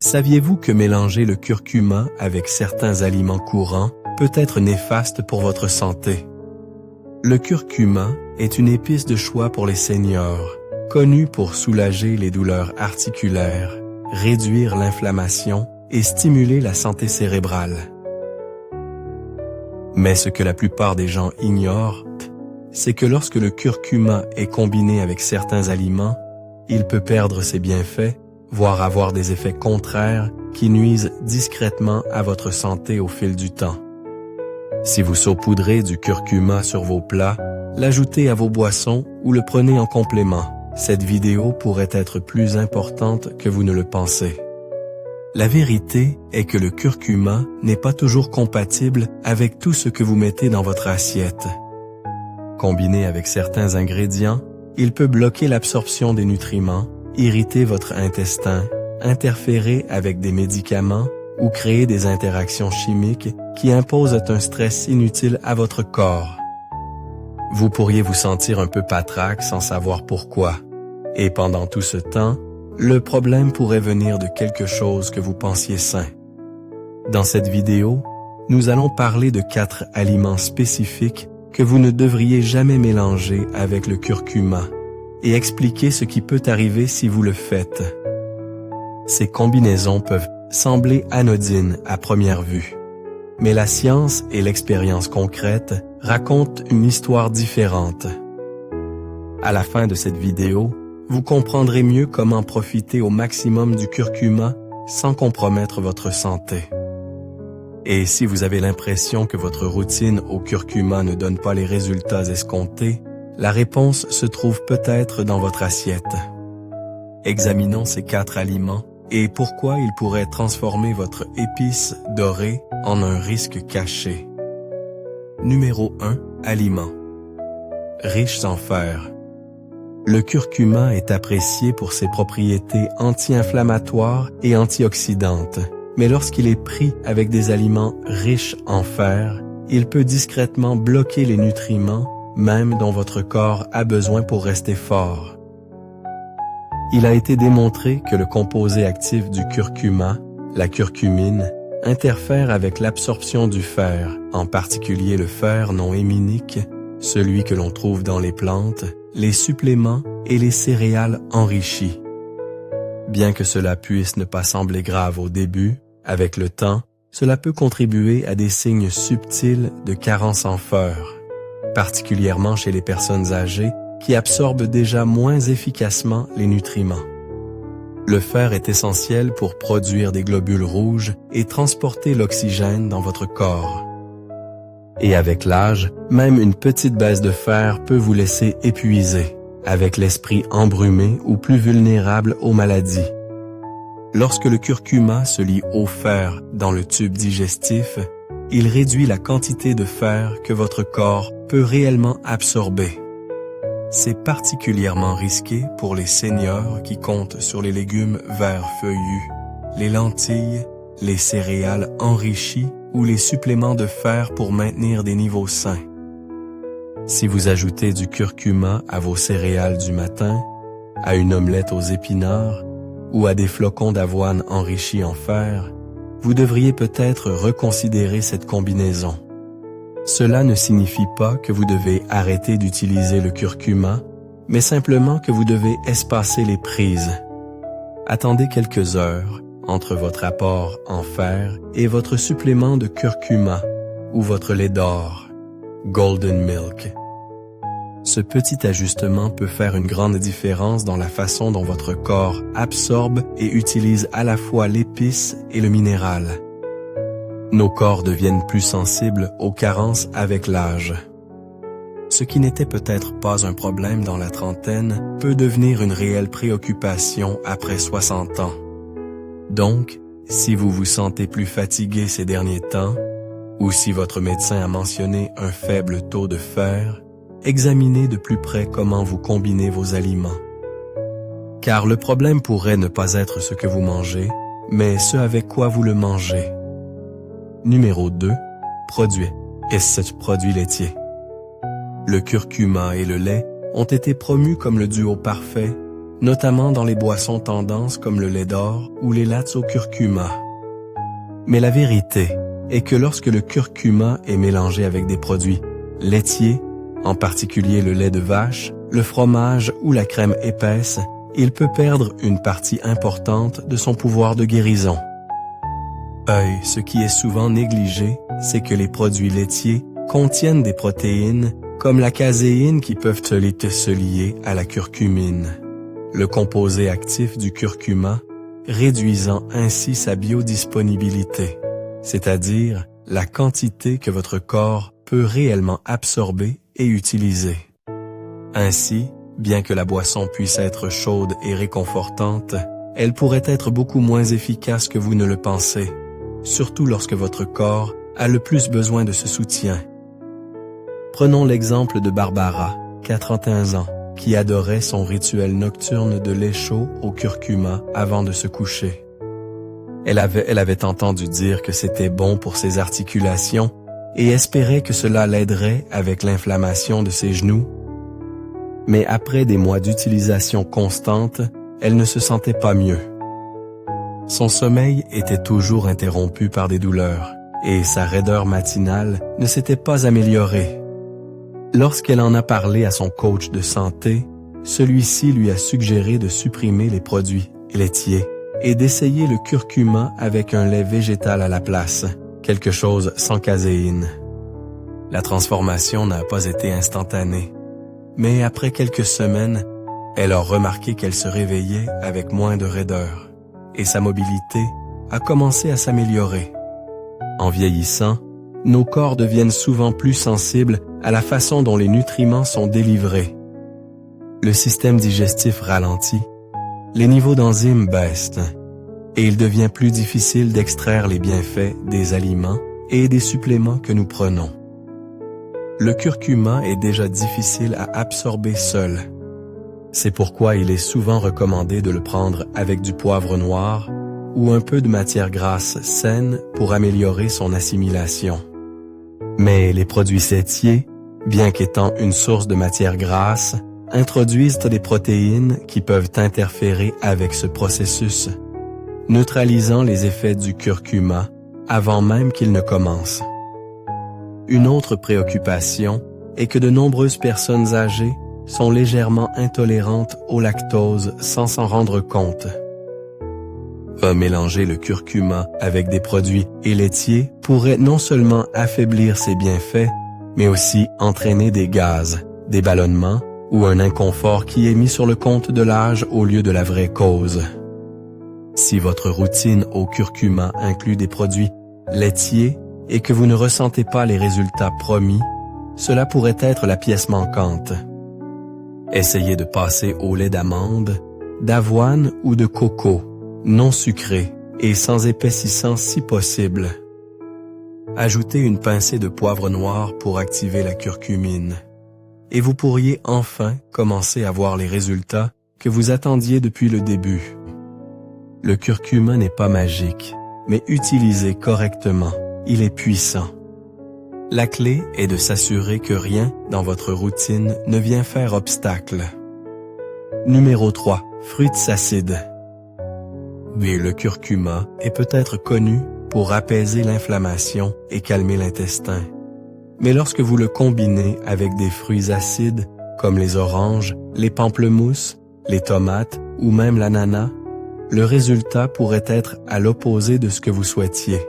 Saviez-vous que mélanger le curcuma avec certains aliments courants peut être néfaste pour votre santé? Le curcuma est une épice de choix pour les seniors, connue pour soulager les douleurs articulaires, réduire l'inflammation et stimuler la santé cérébrale. Mais ce que la plupart des gens ignorent, c'est que lorsque le curcuma est combiné avec certains aliments, il peut perdre ses bienfaits, voire avoir des effets contraires qui nuisent discrètement à votre santé au fil du temps. Si vous saupoudrez du curcuma sur vos plats, l'ajoutez à vos boissons ou le prenez en complément, cette vidéo pourrait être plus importante que vous ne le pensez. La vérité est que le curcuma n'est pas toujours compatible avec tout ce que vous mettez dans votre assiette. Combiné avec certains ingrédients, il peut bloquer l'absorption des nutriments, irriter votre intestin, interférer avec des médicaments ou créer des interactions chimiques qui imposent un stress inutile à votre corps. Vous pourriez vous sentir un peu patraque sans savoir pourquoi. Et pendant tout ce temps, le problème pourrait venir de quelque chose que vous pensiez sain. Dans cette vidéo, nous allons parler de 4 aliments spécifiques que vous ne devriez jamais mélanger avec le curcuma et expliquer ce qui peut arriver si vous le faites. Ces combinaisons peuvent sembler anodines à première vue, mais la science et l'expérience concrète racontent une histoire différente. À la fin de cette vidéo, vous comprendrez mieux comment profiter au maximum du curcuma sans compromettre votre santé. Et si vous avez l'impression que votre routine au curcuma ne donne pas les résultats escomptés, la réponse se trouve peut-être dans votre assiette. Examinons ces 4 aliments et pourquoi ils pourraient transformer votre épice dorée en un risque caché. Numéro 1. Aliments. Riches en fer. Le curcuma est apprécié pour ses propriétés anti-inflammatoires et antioxydantes, mais lorsqu'il est pris avec des aliments riches en fer, il peut discrètement bloquer les nutriments, même dont votre corps a besoin pour rester fort. Il a été démontré que le composé actif du curcuma, la curcumine, interfère avec l'absorption du fer, en particulier le fer non héminique, celui que l'on trouve dans les plantes, les suppléments et les céréales enrichies. Bien que cela puisse ne pas sembler grave au début, avec le temps, cela peut contribuer à des signes subtils de carence en fer, particulièrement chez les personnes âgées qui absorbent déjà moins efficacement les nutriments. Le fer est essentiel pour produire des globules rouges et transporter l'oxygène dans votre corps. Et avec l'âge, même une petite baisse de fer peut vous laisser épuisé, avec l'esprit embrumé ou plus vulnérable aux maladies. Lorsque le curcuma se lie au fer dans le tube digestif, il réduit la quantité de fer que votre corps peut réellement absorber. C'est particulièrement risqué pour les seniors qui comptent sur les légumes verts feuillus, les lentilles, les céréales enrichies ou les suppléments de fer pour maintenir des niveaux sains. Si vous ajoutez du curcuma à vos céréales du matin, à une omelette aux épinards ou à des flocons d'avoine enrichis en fer, vous devriez peut-être reconsidérer cette combinaison. Cela ne signifie pas que vous devez arrêter d'utiliser le curcuma, mais simplement que vous devez espacer les prises. Attendez quelques heures entre votre apport en fer et votre supplément de curcuma ou votre lait d'or, Golden Milk. Ce petit ajustement peut faire une grande différence dans la façon dont votre corps absorbe et utilise à la fois l'épice et le minéral. Nos corps deviennent plus sensibles aux carences avec l'âge. Ce qui n'était peut-être pas un problème dans la trentaine peut devenir une réelle préoccupation après 60 ans. Donc, si vous vous sentez plus fatigué ces derniers temps, ou si votre médecin a mentionné un faible taux de fer, examinez de plus près comment vous combinez vos aliments. Car le problème pourrait ne pas être ce que vous mangez, mais ce avec quoi vous le mangez. Numéro 2. Produits. Et ce produit laitier. Le curcuma et le lait ont été promus comme le duo parfait, notamment dans les boissons tendances comme le lait d'or ou les lattes au curcuma. Mais la vérité est que lorsque le curcuma est mélangé avec des produits laitiers, en particulier le lait de vache, le fromage ou la crème épaisse, il peut perdre une partie importante de son pouvoir de guérison. Ce qui est souvent négligé, c'est que les produits laitiers contiennent des protéines comme la caséine qui peuvent se lier à la curcumine, le composé actif du curcuma, réduisant ainsi sa biodisponibilité, c'est-à-dire la quantité que votre corps peut réellement absorber et utiliser. Ainsi, bien que la boisson puisse être chaude et réconfortante, elle pourrait être beaucoup moins efficace que vous ne le pensez, surtout lorsque votre corps a le plus besoin de ce soutien. Prenons l'exemple de Barbara, qui a 31 ans, qui adorait son rituel nocturne de lait chaud au curcuma avant de se coucher. Elle avait entendu dire que c'était bon pour ses articulations et espérait que cela l'aiderait avec l'inflammation de ses genoux. Mais après des mois d'utilisation constante, elle ne se sentait pas mieux. Son sommeil était toujours interrompu par des douleurs et sa raideur matinale ne s'était pas améliorée. Lorsqu'elle en a parlé à son coach de santé, celui-ci lui a suggéré de supprimer les produits laitiers et d'essayer le curcuma avec un lait végétal à la place, quelque chose sans caséine. La transformation n'a pas été instantanée, mais après quelques semaines, elle a remarqué qu'elle se réveillait avec moins de raideur et sa mobilité a commencé à s'améliorer. En vieillissant, nos corps deviennent souvent plus sensibles à la façon dont les nutriments sont délivrés. Le système digestif ralentit, les niveaux d'enzymes baissent et il devient plus difficile d'extraire les bienfaits des aliments et des suppléments que nous prenons. Le curcuma est déjà difficile à absorber seul. C'est pourquoi il est souvent recommandé de le prendre avec du poivre noir ou un peu de matière grasse saine pour améliorer son assimilation. Mais les produits laitiers, bien qu'étant une source de matière grasse, introduisent des protéines qui peuvent interférer avec ce processus, neutralisant les effets du curcuma avant même qu'il ne commence. Une autre préoccupation est que de nombreuses personnes âgées sont légèrement intolérantes au lactose sans s'en rendre compte. Mélanger le curcuma avec des produits laitiers pourrait non seulement affaiblir ses bienfaits, mais aussi entraîner des gaz, des ballonnements ou un inconfort qui est mis sur le compte de l'âge au lieu de la vraie cause. Si votre routine au curcuma inclut des produits laitiers et que vous ne ressentez pas les résultats promis, cela pourrait être la pièce manquante. Essayez de passer au lait d'amande, d'avoine ou de coco, non sucré et sans épaississant si possible. Ajoutez une pincée de poivre noir pour activer la curcumine. Et vous pourriez enfin commencer à voir les résultats que vous attendiez depuis le début. Le curcuma n'est pas magique, mais utilisé correctement, il est puissant. La clé est de s'assurer que rien dans votre routine ne vient faire obstacle. Numéro 3. Fruits acides. Mais le curcuma est peut-être connu pour apaiser l'inflammation et calmer l'intestin. Mais lorsque vous le combinez avec des fruits acides comme les oranges, les pamplemousses, les tomates ou même l'ananas, le résultat pourrait être à l'opposé de ce que vous souhaitiez.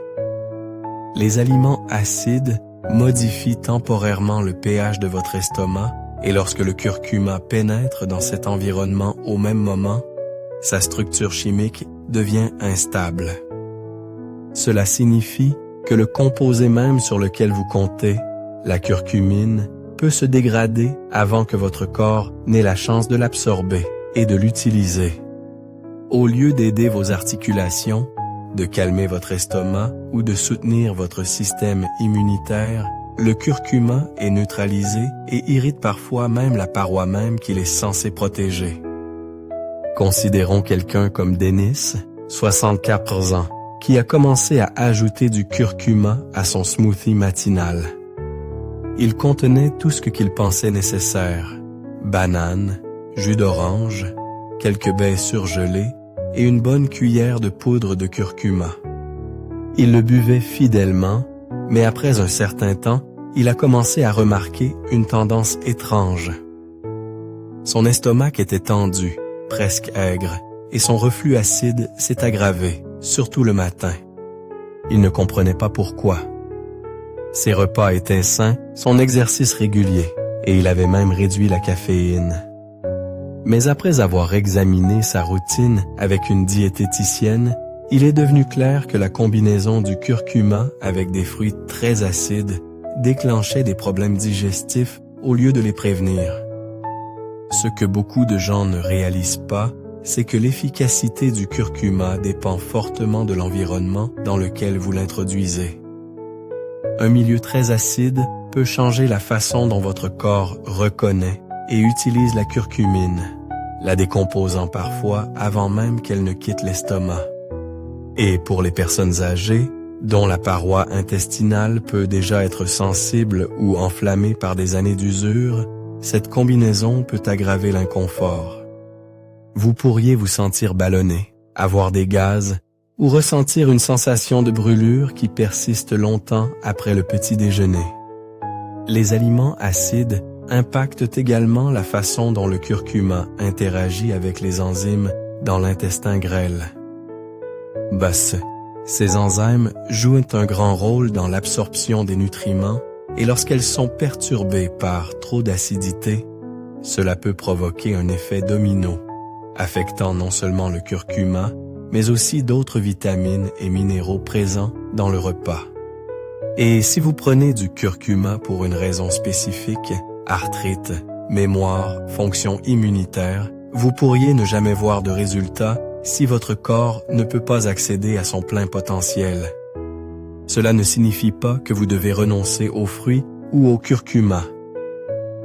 Les aliments acides modifient temporairement le pH de votre estomac et lorsque le curcuma pénètre dans cet environnement au même moment, sa structure chimique devient instable. Cela signifie que le composé même sur lequel vous comptez, la curcumine, peut se dégrader avant que votre corps n'ait la chance de l'absorber et de l'utiliser. Au lieu d'aider vos articulations, de calmer votre estomac ou de soutenir votre système immunitaire, le curcuma est neutralisé et irrite parfois même la paroi même qu'il est censé protéger. Considérons quelqu'un comme Dennis, 64 ans, qui a commencé à ajouter du curcuma à son smoothie matinal. Il contenait tout ce qu'il pensait nécessaire: bananes, jus d'orange, quelques baies surgelées et une bonne cuillère de poudre de curcuma. Il le buvait fidèlement, mais après un certain temps, il a commencé à remarquer une tendance étrange. Son estomac était tendu, presque aigre, et son reflux acide s'est aggravé, surtout le matin. Il ne comprenait pas pourquoi. Ses repas étaient sains, son exercice régulier, et il avait même réduit la caféine. Mais après avoir examiné sa routine avec une diététicienne, il est devenu clair que la combinaison du curcuma avec des fruits très acides déclenchait des problèmes digestifs au lieu de les prévenir. Ce que beaucoup de gens ne réalisent pas, c'est que l'efficacité du curcuma dépend fortement de l'environnement dans lequel vous l'introduisez. Un milieu très acide peut changer la façon dont votre corps reconnaît et utilise la curcumine, la décomposant parfois avant même qu'elle ne quitte l'estomac. Et pour les personnes âgées, dont la paroi intestinale peut déjà être sensible ou enflammée par des années d'usure, cette combinaison peut aggraver l'inconfort. Vous pourriez vous sentir ballonné, avoir des gaz ou ressentir une sensation de brûlure qui persiste longtemps après le petit déjeuner. Les aliments acides impactent également la façon dont le curcuma interagit avec les enzymes dans l'intestin grêle. Ces enzymes jouent un grand rôle dans l'absorption des nutriments et lorsqu'elles sont perturbées par trop d'acidité, cela peut provoquer un effet domino, affectant non seulement le curcuma, mais aussi d'autres vitamines et minéraux présents dans le repas. Et si vous prenez du curcuma pour une raison spécifique, arthrite, mémoire, fonction immunitaire, vous pourriez ne jamais voir de résultats si votre corps ne peut pas accéder à son plein potentiel. Cela ne signifie pas que vous devez renoncer aux fruits ou au curcuma.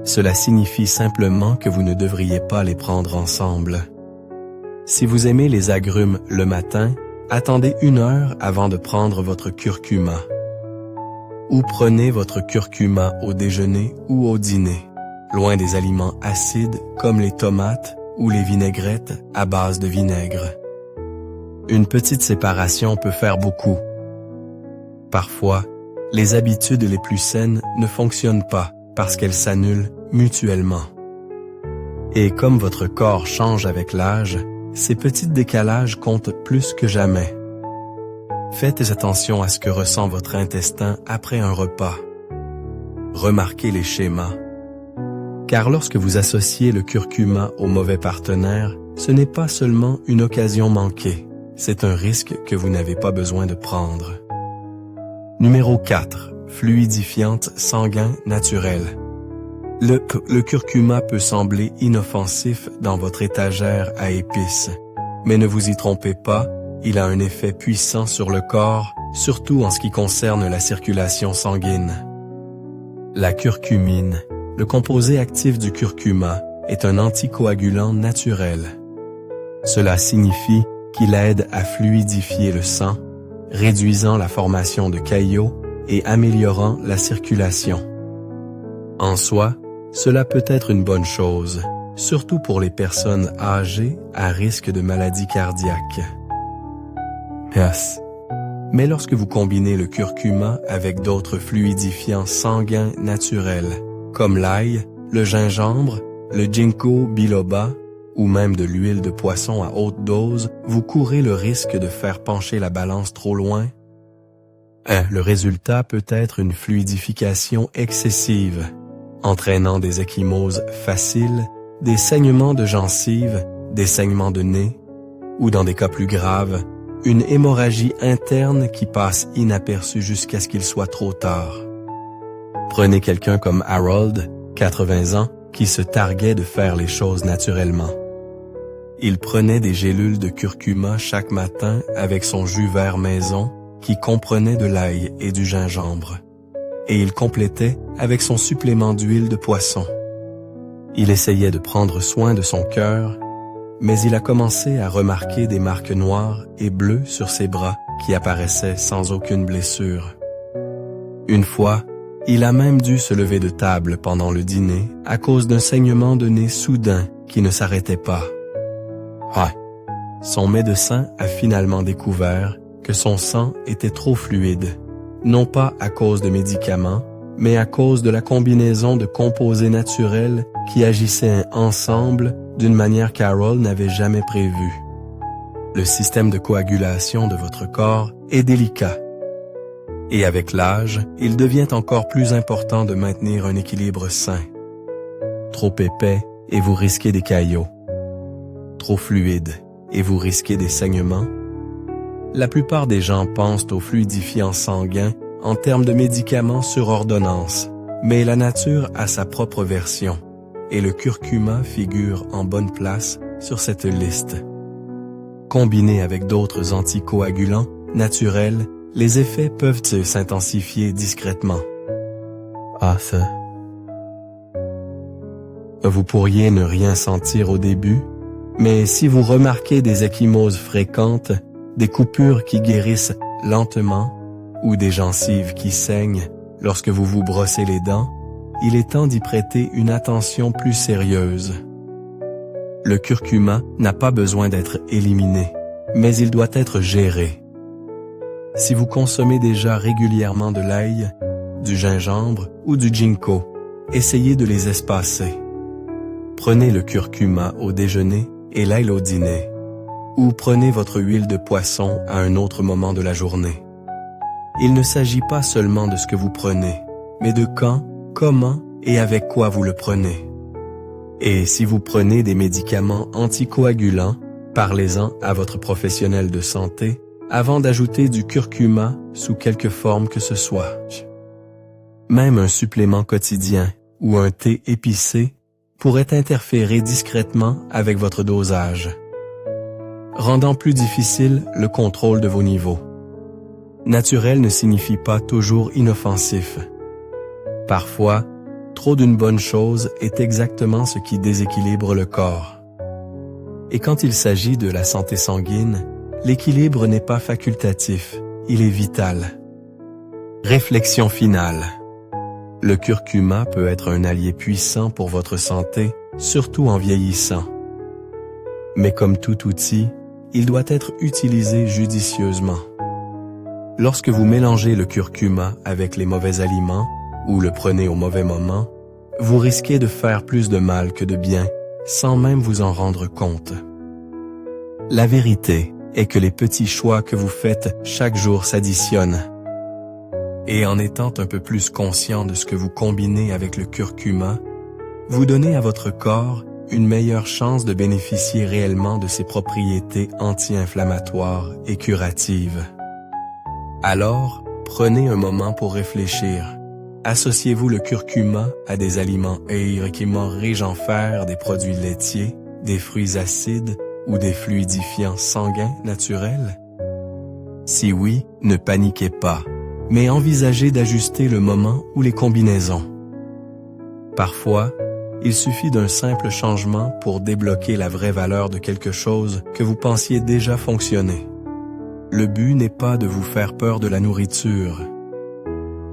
Cela signifie simplement que vous ne devriez pas les prendre ensemble. Si vous aimez les agrumes le matin, attendez 1 heure avant de prendre votre curcuma. Ou prenez votre curcuma au déjeuner ou au dîner, loin des aliments acides comme les tomates ou les vinaigrettes à base de vinaigre. Une petite séparation peut faire beaucoup. Parfois, les habitudes les plus saines ne fonctionnent pas parce qu'elles s'annulent mutuellement. Et comme votre corps change avec l'âge, ces petits décalages comptent plus que jamais. Faites attention à ce que ressent votre intestin après un repas. Remarquez les schémas. Car lorsque vous associez le curcuma au mauvais partenaire, ce n'est pas seulement une occasion manquée, c'est un risque que vous n'avez pas besoin de prendre. Numéro 4. Fluidifiante sanguin naturel. Le curcuma peut sembler inoffensif dans votre étagère à épices, mais ne vous y trompez pas, il a un effet puissant sur le corps, surtout en ce qui concerne la circulation sanguine. La curcumine, le composé actif du curcuma, est un anticoagulant naturel. Cela signifie qu'il aide à fluidifier le sang, réduisant la formation de caillots et améliorant la circulation. En soi, cela peut être une bonne chose, surtout pour les personnes âgées à risque de maladies cardiaques. Mais lorsque vous combinez le curcuma avec d'autres fluidifiants sanguins naturels, comme l'ail, le gingembre, le ginkgo biloba, ou même de l'huile de poisson à haute dose, vous courez le risque de faire pencher la balance trop loin. Le résultat peut être une fluidification excessive, entraînant des ecchymoses faciles, des saignements de gencives, des saignements de nez, ou dans des cas plus graves, une hémorragie interne qui passe inaperçue jusqu'à ce qu'il soit trop tard. Prenez quelqu'un comme Harold, 80 ans, qui se targuait de faire les choses naturellement. Il prenait des gélules de curcuma chaque matin avec son jus vert maison qui comprenait de l'ail et du gingembre. Et il complétait avec son supplément d'huile de poisson. Il essayait de prendre soin de son cœur, mais il a commencé à remarquer des marques noires et bleues sur ses bras qui apparaissaient sans aucune blessure. Une fois, il a même dû se lever de table pendant le dîner à cause d'un saignement de nez soudain qui ne s'arrêtait pas. Son médecin a finalement découvert que son sang était trop fluide, non pas à cause de médicaments, mais à cause de la combinaison de composés naturels qui agissaient ensemble d'une manière qu'Harold n'avait jamais prévue. Le système de coagulation de votre corps est délicat. Et avec l'âge, il devient encore plus important de maintenir un équilibre sain. Trop épais et vous risquez des caillots. Trop fluide et vous risquez des saignements. La plupart des gens pensent aux fluidifiants sanguins en termes de médicaments sur ordonnance, mais la nature a sa propre version, et le curcuma figure en bonne place sur cette liste. Combiné avec d'autres anticoagulants naturels, les effets peuvent s'intensifier discrètement. Vous pourriez ne rien sentir au début, mais si vous remarquez des ecchymoses fréquentes, des coupures qui guérissent lentement ou des gencives qui saignent lorsque vous vous brossez les dents, il est temps d'y prêter une attention plus sérieuse. Le curcuma n'a pas besoin d'être éliminé, mais il doit être géré. Si vous consommez déjà régulièrement de l'ail, du gingembre ou du ginkgo, essayez de les espacer. Prenez le curcuma au déjeuner et l'ail au dîner, ou prenez votre huile de poisson à un autre moment de la journée. Il ne s'agit pas seulement de ce que vous prenez, mais de quand, comment et avec quoi vous le prenez. Et si vous prenez des médicaments anticoagulants, parlez-en à votre professionnel de santé avant d'ajouter du curcuma sous quelque forme que ce soit. Même un supplément quotidien ou un thé épicé pourrait interférer discrètement avec votre dosage, rendant plus difficile le contrôle de vos niveaux. Naturel ne signifie pas toujours inoffensif. Parfois, trop d'une bonne chose est exactement ce qui déséquilibre le corps. Et quand il s'agit de la santé sanguine, l'équilibre n'est pas facultatif, il est vital. Réflexion finale. Le curcuma peut être un allié puissant pour votre santé, surtout en vieillissant. Mais comme tout outil, il doit être utilisé judicieusement. Lorsque vous mélangez le curcuma avec les mauvais aliments ou le prenez au mauvais moment, vous risquez de faire plus de mal que de bien, sans même vous en rendre compte. La vérité est que les petits choix que vous faites chaque jour s'additionnent. Et en étant un peu plus conscient de ce que vous combinez avec le curcuma, vous donnez à votre corps une meilleure chance de bénéficier réellement de ses propriétés anti-inflammatoires et curatives. Alors, prenez un moment pour réfléchir. Associez-vous le curcuma à des aliments aigres riches en fer, des produits laitiers, des fruits acides ou des fluidifiants sanguins naturels? Si oui, ne paniquez pas, mais envisagez d'ajuster le moment ou les combinaisons. Parfois, il suffit d'un simple changement pour débloquer la vraie valeur de quelque chose que vous pensiez déjà fonctionner. Le but n'est pas de vous faire peur de la nourriture.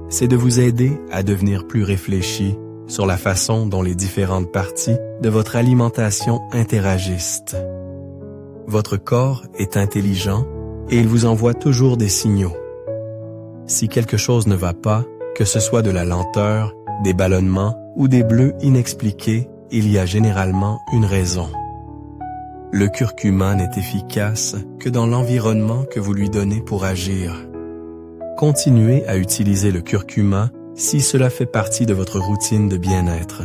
C'est de vous aider à devenir plus réfléchi sur la façon dont les différentes parties de votre alimentation interagissent. Votre corps est intelligent et il vous envoie toujours des signaux. Si quelque chose ne va pas, que ce soit de la lenteur, des ballonnements ou des bleus inexpliqués, il y a généralement une raison. Le curcuma n'est efficace que dans l'environnement que vous lui donnez pour agir. Continuez à utiliser le curcuma si cela fait partie de votre routine de bien-être.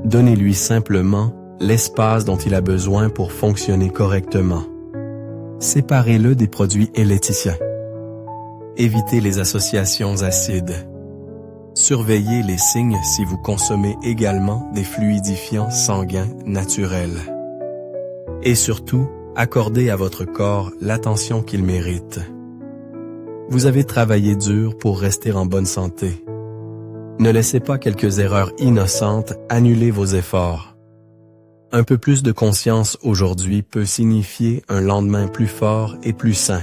Donnez-lui simplement l'espace dont il a besoin pour fonctionner correctement. Séparez-le des produits électriciens. Évitez les associations acides. Surveillez les signes si vous consommez également des fluidifiants sanguins naturels. Et surtout, accordez à votre corps l'attention qu'il mérite. Vous avez travaillé dur pour rester en bonne santé. Ne laissez pas quelques erreurs innocentes annuler vos efforts. Un peu plus de conscience aujourd'hui peut signifier un lendemain plus fort et plus sain.